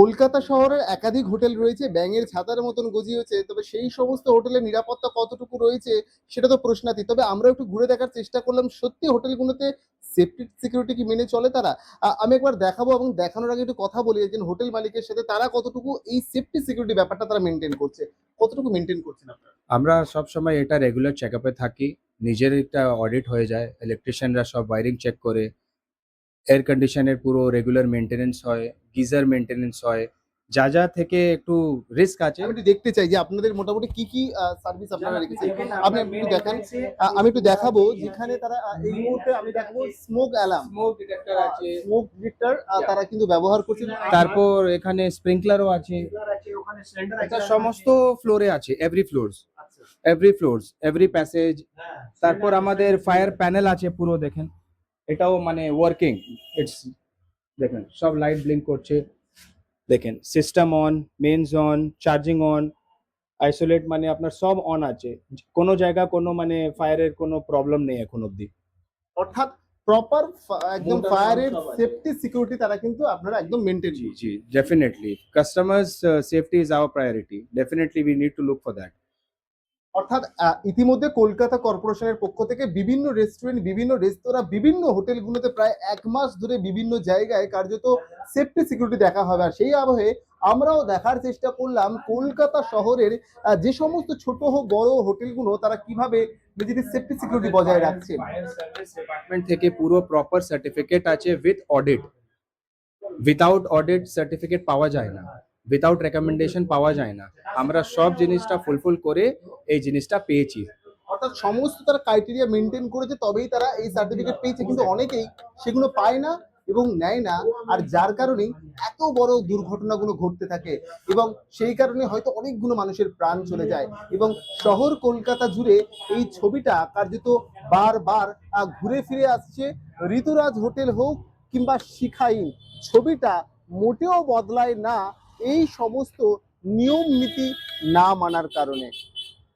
কলকাতা শহরের একাধিক হোটেল রয়েছে, ব্যাঙের ছাতার মতন গজিয়েছে। তবে সেই সমস্ত হোটেলের নিরাপত্তা কতটুকু রয়েছে সেটা তো প্রশ্নাতীত। তবে আমরা একটু ঘুরে দেখার চেষ্টা করলাম সত্যি হোটেলগুলোতে সেফটি সিকিউরিটি কি মেনে চলে তারা? আমি একবার দেখাবো এবং দেখানোর আগে একটু কথা বলি একজন হোটেল মালিকের সাথে তারা কতটুকু এই সেফটি সিকিউরিটি ব্যাপারটা তারা মেইনটেইন করছে। কতটুকু মেইনটেইন করছেন আপনারা? আমরা সবসময় এটা রেগুলার চেকআপে থাকি। নিজের একটা অডিট হয়ে যায়। ইলেকট্রিশিয়ানরা সব ওয়্যারিং চেক করে। এয়ার কন্ডিশনের পুরো রেগুলার মেইনটেন্যান্স হয়, গিজার মেইনটেন্যান্স হয়। যা থেকে একটু রিস্ক আছে। আমি একটু দেখতে চাই যে আপনাদের মোটামুটি কি সার্ভিস আপনারা রেখেছেন। আপনি একটু দেখান। আমি একটু দেখাবো যেখানে তারা এই মুহূর্তে আমি দেখাবো স্মোক অ্যালার্ম, স্মোক ডিটেক্টর আছে, স্মোক ডিটেক্টর তারা কিন্তু ব্যবহার করছে। তারপর এখানে স্প্রিংকলারও আছে। এটা সমস্ত ফ্লোরে আছে, এভরি প্যাসেজ। তারপর আমাদের ফায়ার প্যানেল আছে পুরো দেখেন। এটাও মানে ওয়ার্কিং। ইটস দেখেন সব লাইট ব্লিঙ্ক করছে। দেখেন system on, means on, charging on, isolate মানে আপনার সব অন আছে। কোনো জায়গা কোনো মানে ফায়ারের কোনো প্রবলেম নেই এখন অবধি। অর্থাৎ প্রপার একদম Motor ফায়ারের সব আছে। সেফটি সিকিউরিটি তারা কিন্তু আপনারা একদম maintain G G, definitely customers safety is our priority. Definitely we need to look for that. অর্থাৎ ইতিমধ্যে কলকাতা কর্পোরেশনের পক্ষ থেকে বিভিন্ন রেস্টুরেন্ট, বিভিন্ন রেস্তোরাঁ, বিভিন্ন হোটেলগুলোতে প্রায় ১ মাস ধরে বিভিন্ন জায়গায় কার্যত সেফটি সিকিউরিটি দেখা হবে। আর সেই আবহে আমরাও দেখার চেষ্টা করলাম কলকাতা শহরের যে সমস্ত ছোট হোক বড় হোটেলগুলো তারা কিভাবে নিজেদের সেফটি সিকিউরিটি বজায় রাখছে। ফায়ার সার্ভিস ডিপার্টমেন্ট থেকে পুরো প্রপার সার্টিফিকেট আছে with audit. Without audit certificate পাওয়া যায় না, উইথাউট রেকমেন্ডেশন পাওয়া যায় না। আমরা সব জিনিসটা ফুলফিল করে এই জিনিসটা পেয়েছি। অর্থাৎ সমস্ত তারা ক্রাইটেরিয়া মেনটেন করেছে তবেই তারা এই সার্টিফিকেট পেয়েছে, কিন্তু অনেকেই সেগুলো পায় না এবং নেয় না। আর যার কারণেই এত বড় দুর্ঘটনাগুলো ঘটতে থাকে এবং সেই কারণে হয়তো অনেকগুলো মানুষের প্রাণ চলে যায় এবং শহর কলকাতা জুড়ে এই ছবিটা কার্যত বারবার ঘুরে ফিরে আসছে। ঋতুরাজ হোটেল হোক কিংবা শিখা ইন, ছবিটা মোটেও বদলায় না এই সমস্ত নিয়ম নীতি না মানার কারণে।